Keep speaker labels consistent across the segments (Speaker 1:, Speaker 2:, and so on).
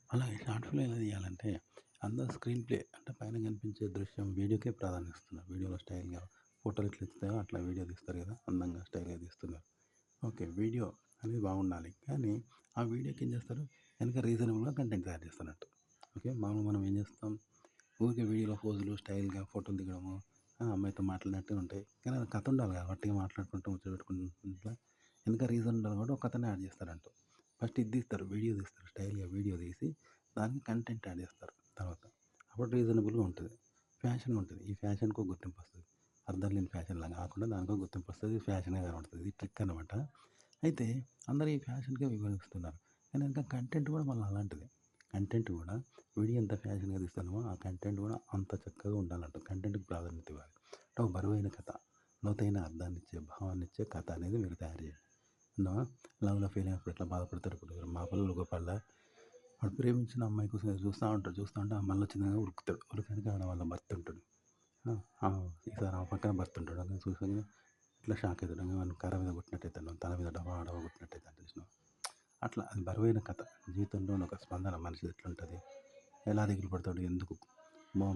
Speaker 1: అలాగే short film ఎలా తీయాలంటే, అందరూ స్క్రీన్ ప్లే అంటే పైన కనిపించే దృశ్యం వీడియోకే ప్రాధాన్యత ఇస్తున్నారు. వీడియోలో స్టైల్‌గా ఫోటోలు ఎట్లా తీస్తారో అట్లా వీడియో తీస్తారు కదా! అందంగా స్టైల్‌గా తీస్తున్నారు. ఓకే. వీడియో అనేది బాగుండాలి. కానీ ఆ వీడియోకి ఏం చేస్తారు, వెనక రీజనబుల్‌గా కంటెంట్ తయారు చేస్తున్నట్టు. ఓకే. మామూలుగా మనం ఏం చేస్తాం, ఊరికే వీడియోలో పోజులు, స్టైల్‌గా ఫోటోలు దిగడము, అమ్మాయితో మాట్లాడినట్టే ఉంటాయి. కానీ అది కథ ఉండాలి కదా! వట్టిగా మాట్లాడుకుంటూ, ముచ్చట పెట్టుకుంటా వెనక రీజన్ ఉండాలి కాబట్టి ఒక కథని యాడ్ చేస్తారంటూ. ఫస్ట్ ఇది తీస్తారు, వీడియో తీస్తారు. స్టైల్‌గా వీడియో తీసి దానికి కంటెంట్ యాడ్ చేస్తారు తర్వాత. అప్పుడు రీజనబుల్‌గా ఉంటది. ఫ్యాషన్‌గా ఉంటది. ఈ ఫ్యాషన్‌కో గుర్తింపు వస్తది. అర్థం లేని ఫ్యాషన్‌లాగా కాకుండా దానికో గుర్తింపు వస్తది. ఫ్యాషన్‌గా కనబడుతది. ఇది ట్రిక్ అనమాట. అయితే అందరూ ఈ ఫ్యాషన్‌కే విభజిస్తున్నారు. కానీ ఇంకా కంటెంట్ కూడా మళ్ళీ అలాంటిదే. కంటెంట్ కూడా వీడియో ఎంత ఫ్యాషన్‌గా తీస్తున్నామో ఆ కంటెంట్ కూడా అంత చక్కగా ఉండాలంట. కంటెంట్‌కి ప్రాధాన్యత ఇవ్వాలి. అంటే ఒక బరువైన కథ, లోతైన అర్థాన్నిచ్చే, భావాన్నిచ్చే కథ అనేది మీరు తయారు చేయండి. విన్నావా? లవ్‌లో ఫెయిల్ అయినప్పుడు ఎట్లా బాధపడతారు ఇప్పుడు మా పిల్లలు గోపాల్‌లా వాడు ప్రేమించిన అమ్మాయి కోసం ఎదురు చూస్తా ఉంటాడు. చూస్తా ఉంటే ఆ మళ్ళొచ్చిందని ఉరుకుతాడు. ఉరికడానికి ఆడ వాళ్ళ భర్త ఉంటాడు. ఆ! ఈసారి ఆమె పక్కన భర్త ఉంటాడు. అది చూసంగానే ఇట్లా షాక్ అయితాడు. వాడిని కర్ర మీద కొట్టినట్టయితాడు. తల మీద డబా డబా కొట్టినట్టయితాడు చూసినావా? అట్లా అది బరువైన కథ. జీవితంలోని ఒక స్పందన మనిషిది ఎట్లుంటది? ఎలా దిగులు పడతాడు? ఎందుకు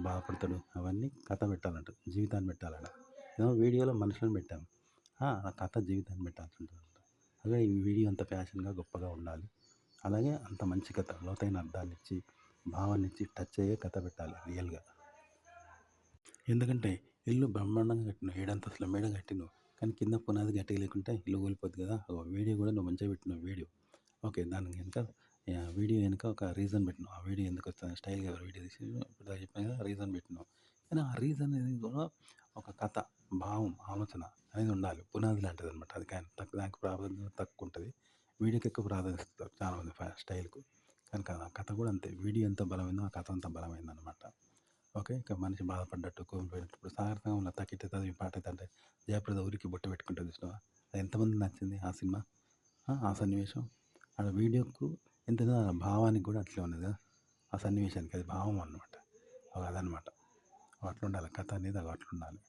Speaker 1: బాధపడతాడు? అవన్నీ కథ పెట్టాలంట. జీవితాన్ని పెట్టాలట. ఏమో వీడియోలో మనుషులను పెట్టాం. ఆ కథ జీవితాన్ని పెట్టాల్సి ఉంటదంట. అదే ఈ వీడియో అంత ఫ్యాషన్‌గా గొప్పగా ఉండాలి. అలాగే అంత మంచి కథ, లోతైన అర్థాన్నిచ్చి, భావాన్నిచ్చి టచ్ అయ్యే కథ పెట్టాలి రియల్‌గా. ఎందుకంటే ఇల్లు బ్రహ్మాండంగా కట్టినవు. ఏడంతస్తుల మేడ కట్టినవు. కానీ కింద పునాది గట్టిగా లేకుంటే ఇల్లు కూలిపోద్ది కదా! వీడియో కూడా నువ్వు మంచిగా పెట్టినవు వీడియో. ఓకే. దాని వెనక వీడియో వెనక ఒక రీజన్ పెట్టినావు. ఆ వీడియో ఎందుకొస్తది స్టైల్‌గా వీడియో తీసిర్రు. ఇప్పుడు చెప్పాను కదా! రీజన్ పెట్టినావు. కానీ ఆ రీజన్ అనేది కూడా ఒక కథ, భావం, ఆలోచన అనేది ఉండాలి. పునాది లాంటిదనమాట. అది కానీ దానికి ప్రాధాన్యత తక్కువుంటది. వీడియోకి ఎక్కువ ప్రాధాన్యత ఇస్తారు చాలామంది స్టైల్‌కు. కానీ ఆ కథ కూడా అంతే. వీడియో ఎంత బలమైందో ఆ కథ అంత బలమైందనమాట. ఓకే. ఇక మనిషి బాధపడ్డట్టు, కోల్పోయినట్టు ఇప్పుడు 'సాగరసంగంలో' 'తకిట తదిమి పాట' అంటే జయప్రద ఉరికి బొట్టు పెట్టుకుంటది చూసినావా? అది ఎంతమందికి నచ్చింది ఆ సినిమా. ఆ సన్నివేశం. ఆడ వీడియోకు ఎంతైనా భావానికి కూడా అట్లే ఉన్నది కదా! ఆ సన్నివేశానికి అది భావం అన్నమాట. అదనమాట. అట్లుండాలి. కథ అనేది అట్లుండాలి.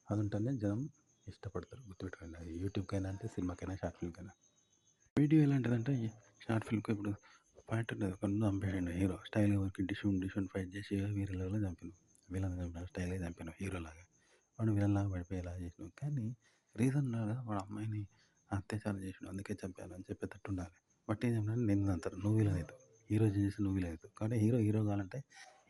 Speaker 1: అదుంటేనే జనం ఇష్టపడతారు. గుర్తుపెట్టుకోండి. అది యూట్యూబ్‌కైనా అంతే, సినిమాకైనా, షార్ట్ ఫిల్మ్‌కైనా. వీడియో ఎలాంటిదంటే షార్ట్ ఫిల్మ్‌కి ఇప్పుడు ఫైట్ ఉంటది. ఒకడిని చంపేసిండు హీరో. స్టైల్‌గా ఊరికే డిషుమ్ డిషుమ్ ఫైట్ చేసి వేరే లెవెల్‌లో చంపిండు. విలన్ని చంపినట్టు స్టైల్‌గా చంపిండు హీరోలాగా. వాడు విలన్‌లాగా పడిపోయేలాగా చేసినవు. కానీ రీజన్ ఉండాలి కదా! వాడు అమ్మాయిని అత్యాచారం చేసిండు. అందుకే చంపాను అని చెప్పేటట్టు ఉండాలి. వట్టిగా చంపినోడిని నిందంటారు. నువ్వు విలన్ అయితావు. హీరోయిజం చేసి నువ్వు విలన్ అయితావు. కాబట్టి హీరో కావాలంటే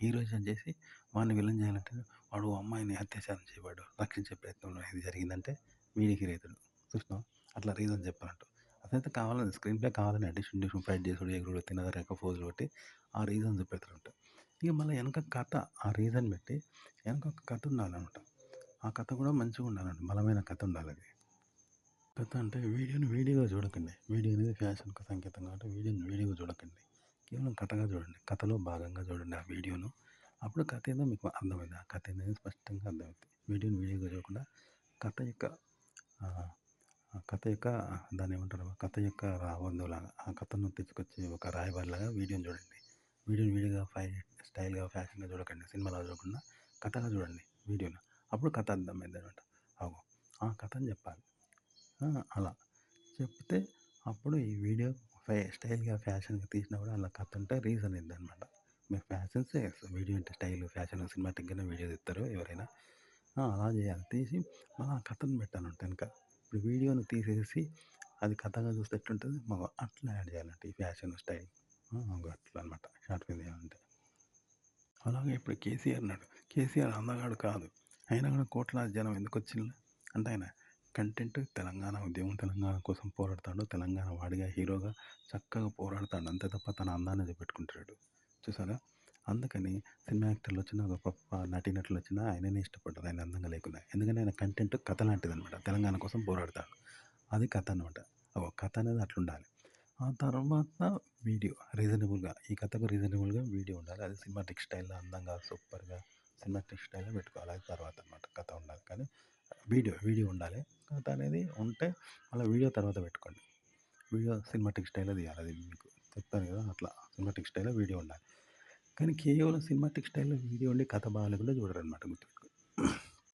Speaker 1: హీరోయిజం చేసి వాడిని విలన్ చేయాలంటే వాడు అమ్మాయిని అత్యాచారం చేయబడ్డాడు. రక్షించే ప్రయత్నంలో ఇది జరిగిందంటే వీడు హీరో అయితాడు. చూసినావా? అట్లా రీజన్ చెప్పాలంటావు. అదైతే కావాలని స్క్రీన్ ప్లే కావాలని డిషుమ్ డిషుమ్ ఫైట్ చేసుడు, ఎగురుడు, తినదరక ఫోజులు కొట్టి ఆ రీజన్ చూపెడతారంట. ఇక మళ్ళీ వెనక కథ, ఆ రీజన్ పెట్టి వెనక ఒక కథ ఉండాలనమాట. ఆ కథ కూడా మంచిగా ఉండాలంట. బలమైన కథ ఉండాలది. కథ అంటే వీడియోని వీడియోగా చూడకండి. వీడియో అనేది ఫ్యాషన్‌కు సంకేతం కాబట్టి వీడియోని వీడియోగా చూడకండి. కేవలం కథగా చూడండి. కథలో భాగంగా చూడండి ఆ వీడియోను. అప్పుడు కథ ఏందో మీకు అర్థమైద్ది. ఆ కథ అనేది స్పష్టంగా అర్థమవుద్ది. వీడియోని వీడియోగా చూడకుండా కథ యొక్క ఆహ్, ఆ కథ యొక్క దాన్నేమంటారు? కథ యొక్క రాబందులాగా ఆ కథను తెచ్చుకొచ్చి ఒక రాయబారిలాగా వీడియోని చూడండి. వీడియోని వీడియోగా స్టైల్‌గా, ఫ్యాషన్‌గా చూడకండి. సినిమాలాగా చూడకుండా కథగా చూడండి వీడియోను. అప్పుడు కథ అర్థమైద్దనమాట. అగో ఆ కథని చెప్పాలి. అలా చెప్తే అప్పుడు ఈ వీడియో స్టైల్‌గా, ఫ్యాషన్‌గా తీసినా కూడా అలా కథ ఉంటే రీజన్ ఇద్దనమాట. మీరు ఫ్యాషన్సే వీడియో అంటే స్టైల్, ఫ్యాషన్, సినిమాటిక్‌గానే వీడియో తీస్తారు ఎవరైనా. అలా చేయాలి. తీసి మళ్ళా ఆ కథను పెట్టాలంట ఎనక. ఇప్పుడు వీడియోని తీసేసి అది కథగా చూస్తే ఎట్లుంటది? అట్లా యాడ్ చేయాలంట ఈ ఫ్యాషన్, స్టైల్. అట్లా అనమాట షార్ట్ ఫిల్మ్ తీయాలంటే. అలాగే ఇప్పుడు కేసీఆర్ ఉన్నాడు. కేసీఆర్ అందగాడు కాదు. అయినా కూడా కోట్లాది జనం ఎందుకొచ్చిళ్ళు? అంటే ఆయన కంటెంట్ తెలంగాణ ఉద్యమం, తెలంగాణ కోసం పోరాడతాడు. తెలంగాణ వాడిగా, హీరోగా చక్కగా పోరాడతాడు. అంతే తప్ప తన అందాన్ని చూపెట్టుకుంటలేడు. చూసారా? అందుకని సినిమా యాక్టర్‌లొచ్చినా, గొప్ప నటీనటులొచ్చినా ఆయననే ఇష్టపడ్డారు. ఆయన అందంగా లేకున్నా. ఎందుకంటే ఆయన కంటెంట్ కథ లాంటిదనమాట. తెలంగాణ కోసం పోరాడతాడు. అది కథ అనమాట. కథ అనేది అట్లుండాలి. ఆ తర్వాత వీడియో రీజనబుల్‌గా ఈ కథకు రీజనబుల్‌గా వీడియో ఉండాలి. అది సినిమాటిక్ స్టైల్‌లో అందంగా, సూపర్‌గా సినిమాటిక్ స్టైల్‌లో పెట్టుకోవాలి. అది తర్వాత అనమాట కథ ఉండాలి. కానీ వీడియో ఉండాలి. కథ అనేది ఉంటే మళ్ళా వీడియో తర్వాత పెట్టుకోండి. వీడియో సినిమాటిక్ స్టైల్‌లో తీయాలి. అది మీకు చెప్తాను కదా! అట్లా సినిమాటిక్ స్టైల్‌లో వీడియో ఉండాలి. కానీ కేవలం సినిమాటిక్ స్టైల్‌లో వీడియో ఉండి కథ బాలేకుండా చూడరనమాట.